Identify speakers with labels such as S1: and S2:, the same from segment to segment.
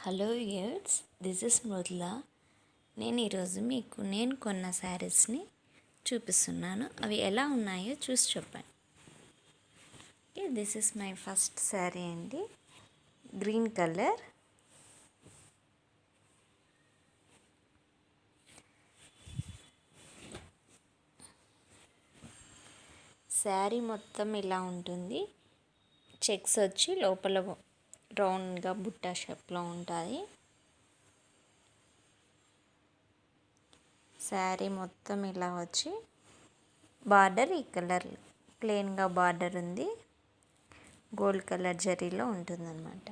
S1: Hello years, this is Mridula. నేను ఈరోజు మీకు నేను కొన్న శారీస్ని చూపిస్తున్నాను. అవి ఎలా ఉన్నాయో చూసి చెప్పండి. This is my first sari అండి, గ్రీన్ కలర్. శారీ మొత్తం ఇలా ఉంటుంది. చెక్స్ వచ్చి లోపల రౌండ్గా బుట్ట షేప్లో ఉంటుంది. శారీ మొత్తం ఇలా వచ్చి బార్డర్ ఈ కలర్ ప్లెయిన్గా బార్డర్ ఉంది. గోల్డ్ కలర్ జరీలో ఉంటుందన్నమాట.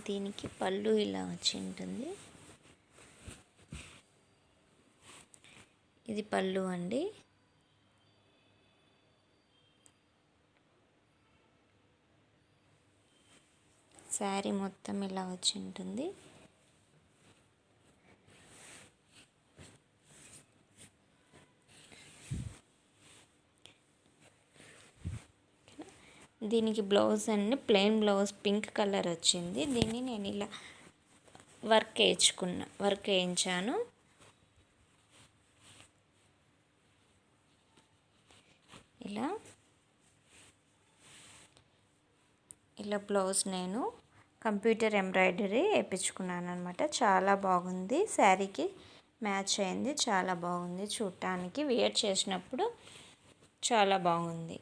S1: దీనికి పళ్ళు ఇలా వచ్చి ఉంటుంది. ఇది పళ్ళు అండి. శారీ మొత్తం ఇలా వచ్చి ఉంటుంది. దీనికి బ్లౌజ్ అండి, ప్లెయిన్ బ్లౌజ్ పింక్ కలర్ వచ్చింది. దీన్ని నేను ఇలా వర్క్ వేయించాను. ఇలా బ్లౌజ్ నేను కంప్యూటర్ ఎంబ్రాయిడరీ వేయించుకున్నాను అనమాట. చాలా బాగుంది, శారీకి మ్యాచ్ అయింది. చాలా బాగుంది చూడటానికి, వేర్ చేసినప్పుడు చాలా బాగుంది.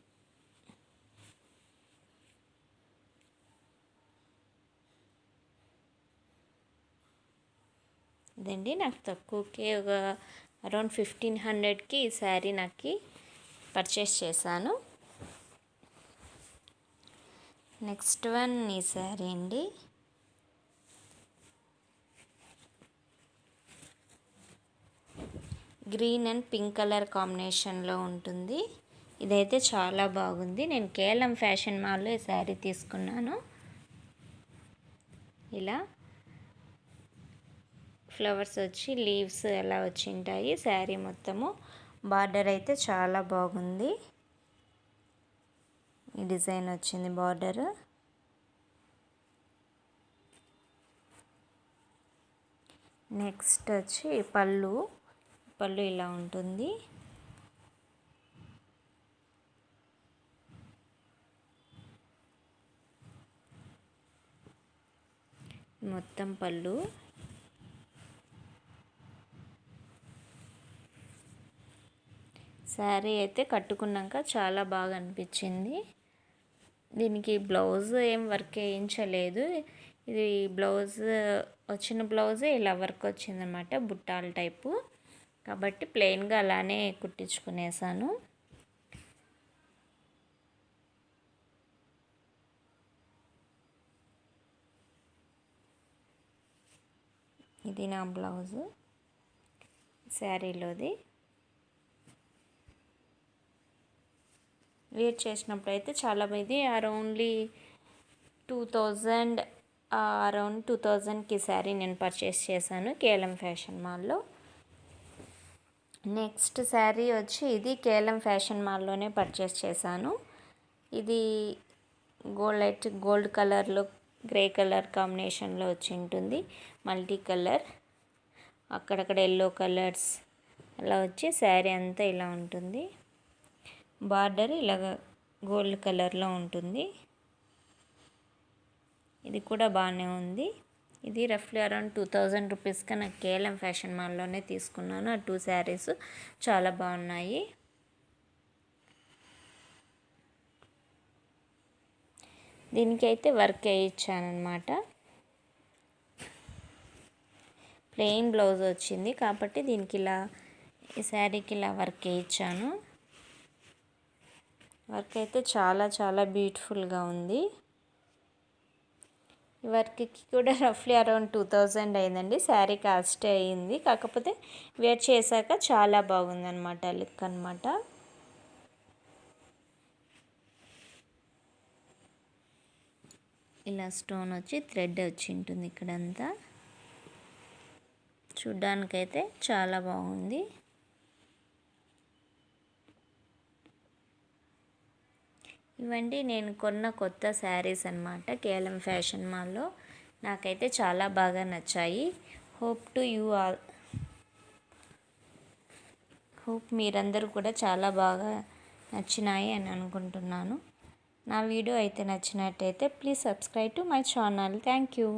S1: ఇదండి, నాకు తక్కువకే ఒక అరౌండ్ 1500కి ఈ శారీ నాకు పర్చేస్ చేశాను. నెక్స్ట్ వన్ ఈ శారీ అండి. గ్రీన్ అండ్ పింక్ కలర్ కాంబినేషన్లో ఉంటుంది. ఇదైతే చాలా బాగుంది. నేను కేఎల్ఎం ఫ్యాషన్ మాల్లో ఈ శారీ తీసుకున్నాను. ఇలా ఫ్లవర్స్ వచ్చి లీవ్స్ ఎలా వచ్చి ఉంటాయి. శారీ మొత్తము బార్డర్ అయితే చాలా బాగుంది. ఈ డిజైన్ వచ్చింది బార్డర్. నెక్స్ట్ వచ్చి పళ్ళు ఇలా ఉంటుంది. మొత్తం పళ్ళు. శారీ అయితే కట్టుకున్నాక చాలా బాగా అనిపించింది. దీనికి బ్లౌజ్ ఏం వర్క్ వేయించలేదు. ఇది బ్లౌజ్ వచ్చిన బ్లౌజే ఇలా వర్క్ వచ్చిందన్నమాట, బుట్టాల టైపు. కాబట్టి ప్లెయిన్గా అలానే కుట్టించుకునేసాను. ఇది నా బ్లౌజు శారీలోది. వేర్ చేసినప్పుడు అయితే చాలా ఇది అరౌండ్లీ 2000కి శారీ నేను పర్చేస్ చేశాను కేఎల్ఎం ఫ్యాషన్ మాల్లో. నెక్స్ట్ శారీ వచ్చి ఇది కేఎల్ఎం ఫ్యాషన్ మాల్లోనే పర్చేస్ చేశాను. ఇది గోల్డ్ కలర్లో గ్రే కలర్ కాంబినేషన్లో వచ్చి ఉంటుంది. మల్టీ కలర్, అక్కడక్కడ ఎల్లో కలర్స్ అలా వచ్చి శారీ అంతా ఇలా ఉంటుంది. బార్డర్ ఇలాగ గోల్డ్ కలర్లో ఉంటుంది. ఇది కూడా బాగానే ఉంది. ఇది రఫ్లీ అరౌండ్ 2000 రూపీస్గా నాకు కేఎల్ఎం ఫ్యాషన్ మాల్లోనే తీసుకున్నాను. ఆ 2 శారీస్ చాలా బాగున్నాయి. దీనికైతే వర్క్ వేయించానమాట. ప్లెయిన్ బ్లౌజ్ వచ్చింది కాబట్టి దీనికి ఇలా ఈ శారీకి ఇలా వర్క్ వేయించాను. వర్క్ అయితే చాలా చాలా బ్యూటిఫుల్గా ఉంది. ఈ వర్క్కి కూడా రఫ్లీ అరౌండ్ 2000 అయిందండి. శారీ కాస్ట్ అయ్యింది, కాకపోతే వేర్ చేశాక చాలా బాగుందన్నమాట లుక్ అనమాట. ఇలా స్టోన్ వచ్చి థ్రెడ్ వచ్చి ఉంటుంది ఇక్కడంతా. చూడ్డానికైతే చాలా బాగుంది. ఇవండి నేను కొన్న కొత్త శారీస్ అన్నమాట కేఎల్ఎం ఫ్యాషన్ మాల్లో. నాకైతే చాలా బాగా నచ్చాయి. హోప్ మీరందరూ కూడా చాలా బాగా నచ్చినాయి అని అనుకుంటున్నాను. నా వీడియో అయితే నచ్చినట్టయితే please subscribe to my channel. Thank you.